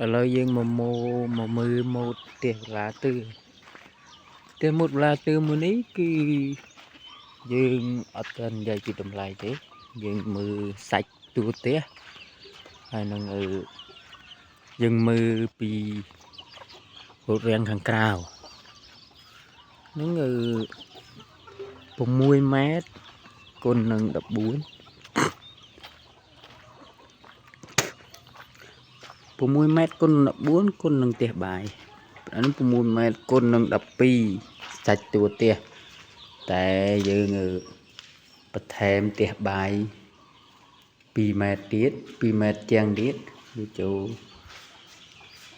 ឥឡូវយើងមកមើលម៉ូដផ្ទះឡាទឿផ្ទះម៉ូដឡាទឿមួយនេះគឺយើងអត់ទាន់និយាយពីតម្លៃទេយើងមើលសាច់តួផ្ទះហើយនឹងយើងមើលពីរូបរាងខាងក្រៅនឹង6 ម៉ែត្រគុណនឹង14 6 ម៉ែត្រគុណ14គុណនឹងផ្ទះបាយអានេះ6 ម៉ែត្រគុណនឹង12សាច់តួផ្ទះតែយើងបន្ថែមផ្ទះបាយ2 ម៉ែត្រទៀត2 ម៉ែត្រជាងទៀតវាចូល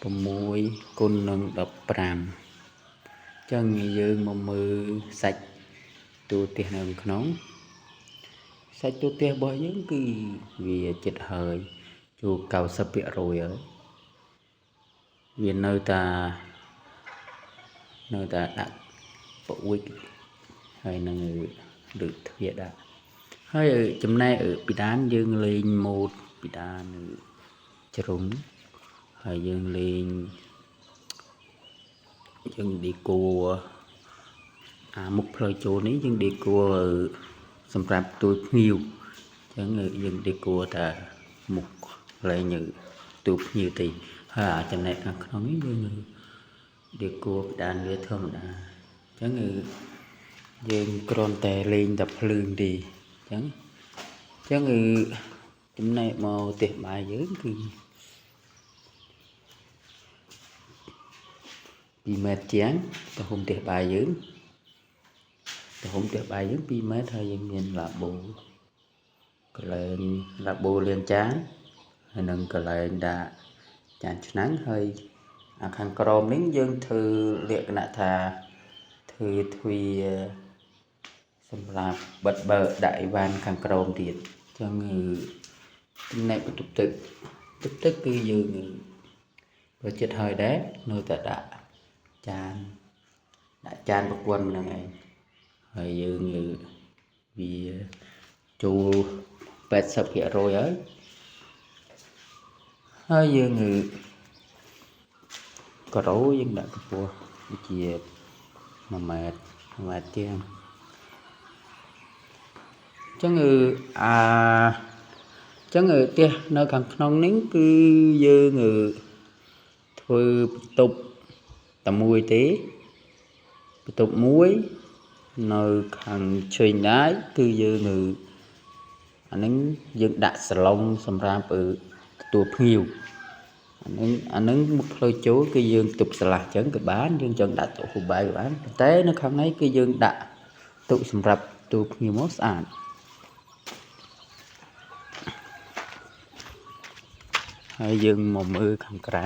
6គុណនឹង15ចឹងយើងមកមើលសាច់តួផ្ទះនៅក្នុងសាច់តួផ្ទះរបស់យើងគឺវាចិត្តហើយចូល90% ហើយវានៅតែដាក់ប្រអួចហើយនឹងលើកទ្វារដាក់ហើយចំណែកពីដានយើងលេងម៉ូដពីដានជ្រុងហើយយើងលេងយើងដេកូមុខផ្លូវចូលនេះយើងដេកូសម្រាប់ទួយភ្ញៀវអញ្ចឹងយើងដេកូតែមុខលេងទួយភ្ញៀវទេហើយចំណែកខាងក្នុងនេះយើងដេកូពីដានវាធម្មតាអញ្ចឹងយើងគ្រាន់តែលេងតែភ្លើងទេអញ្ចឹងចំណែកមកផ្ទះបាយយើងគឺ2 ម៉ែត្រជាងទំហំផ្ទះបាយយើង2 ម៉ែត្រហើយយើងមានឡាបូកន្លែងឡាបូលាងចានហើយនឹងកន្លែងដាក់ចានឆ្នាំងហើយខាងក្រោមនេះយើងធ្វើលក្ខណៈថាធ្វើទ្វារសម្រាប់បិទបើកដាក់អីវ៉ាន់ខាងក្រោមទៀតអញ្ចឹងចំណែកបន្ទប់ទឹកគឺយើងប្រចិត្តហើយដែរនៅតែដាក់ចានប្រព័ន្ធហ្នឹងឯងហើយយើងវាចូល80%ហើយយើងក្រោយយើងដាក់កម្ពស់ដូចជា1 ម៉ែត្រជាងអញ្ចឹងផ្ទះនៅខាងក្នុងនេះគឺយើងធ្វើបន្ទប់តែមួយទេបន្ទប់មួយនៅខាងជើងដែរគឺយើងអានឹងយើងដាក់សាឡុងសម្រាប់ទទួលភ្ញៀវអានឹងមុខផ្លូវចូលគឺយើងទប់ស្លាស់អញ្ចឹងក៏បានយើងចង់ដាក់តុហូបបាយក៏បានតែនៅខាងនេះគឺយើងដាក់តុសម្រាប់ទទួលភ្ញៀវមកស្អាតហើយយើងមកមើលខាងក្រៅ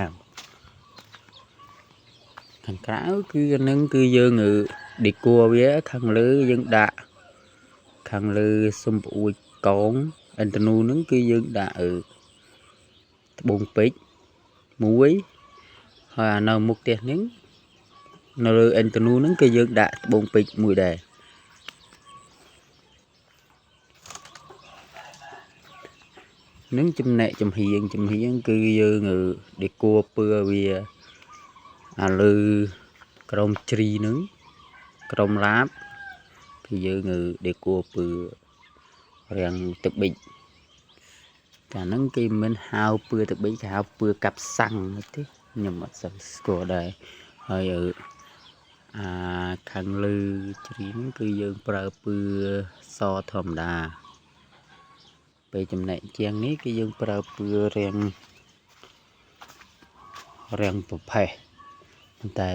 គឺអានឹងគឺយើងដេកូវាខាងលើយើងដាក់ខាងលើសំប្អួចកងអិនតនូនឹងគឺយើងដាក់ត្បូងពេជ្រមួយហើយនៅមុខផ្ទះនេះនៅលើអិនតនូនឹងគឺយើងដាក់ត្បូងពេជ្រមួយដែរនឹងចំណែកចំហៀងគឺយើងដេកូពើវាលើក្រោមជ្រីនឹងក្រោមឡាបគឺយើងដេកូពើរាំងទឹកប៊ិចតែហ្នឹងគេមិនហៅពើទឹកប៊ិចគេហៅពើកាប់សាំងទេខ្ញុំអត់សូវស្គាល់ដែរហើយខាងលើជ្រីហ្នឹងគឺយើងប្រើពើសធម្មតាពេលចំណែកជាងនេះគឺយើងប្រើពើរាំងប្រផេះតែ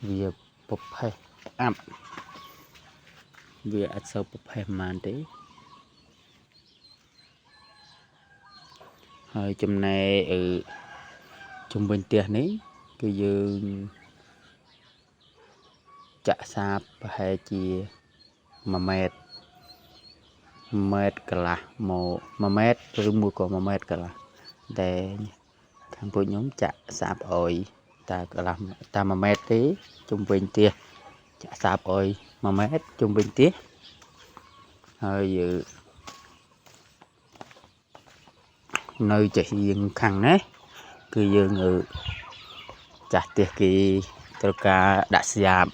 វាប្រផេះអាប់វាអត់សូវប្រផេះប៉ុន្មានទេហើយចំណែកជំវិញផ្ទះនេះគឺយើងចាក់សាបប្រហែលជា1 ម៉ែត្រកន្លះមក1 ម៉ែត្រឬមួយក៏1 ម៉ែត្រកន្លះតែខាងពួកខ្ញុំចាក់សាបឲ្យតែកន្លះតែ1 ម៉ែត្រទេជុំវិញផ្ទះចាក់សាបឲ្យ1 ម៉ែត្រជុំវិញផ្ទះហើយនៅចាហៀងខាងនេះ គឺយើងចាស់ផ្ទះគេត្រូវការដាក់ស្យាប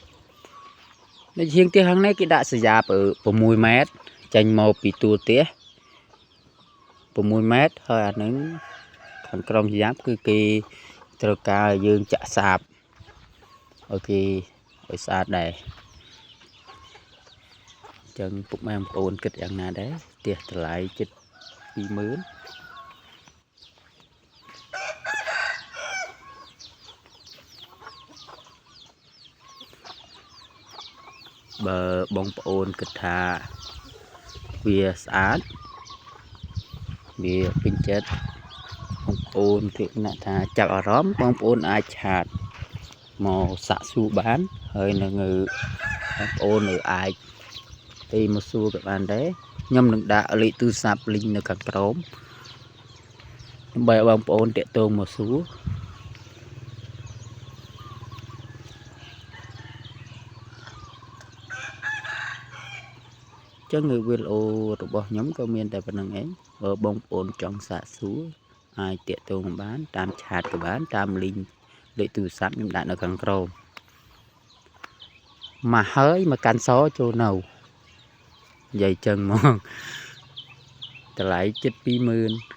នៅជាងផ្ទះខាងនេះគេដាក់ស្យាប6 ម៉ែត្រចេញមកពីទួលផ្ទះ6 ម៉ែត្រហើយអានឹងខាងក្រោមស្យាបគឺគេត្រូវការយើងចាក់សាបឲ្យគេឲ្យស្អាតដែរអញ្ចឹងពុកម៉ែបងប្អូនគិតយ៉ាងណាដែរផ្ទះតម្លៃជិត 20,000 បើបងប្អូនគិតថាវាស្អាតវាពេញចិត្តបងប្អូនគិតថាចាប់អារម្មណ៍បងប្អូនអាចឆាតមកសាក់សួរបានហើយនឹងបងប្អូនអាចទៅមកសួរក៏បានដែរខ្ញុំនឹងដាក់លេខទូរស័ព្ទ link នៅខាងក្រោមដើម្បីឲ្យបងប្អូនតាក់ទងមកសួរចឹងវីដេអូរបស់ខ្ញុំក៏មានតែប៉ុណ្្នឹងឯងបើបងប្អូនចង់សាកសួរអាចតាក់ទងបានតាមឆាតក៏បានតាម link លេខទូរស័ព្ទខ្ញុំដាក់នៅខាងក្រោមមកហើយមកកាន់សចូលនៅនិយាយចឹងហ្មងតម្លៃជិត 20,000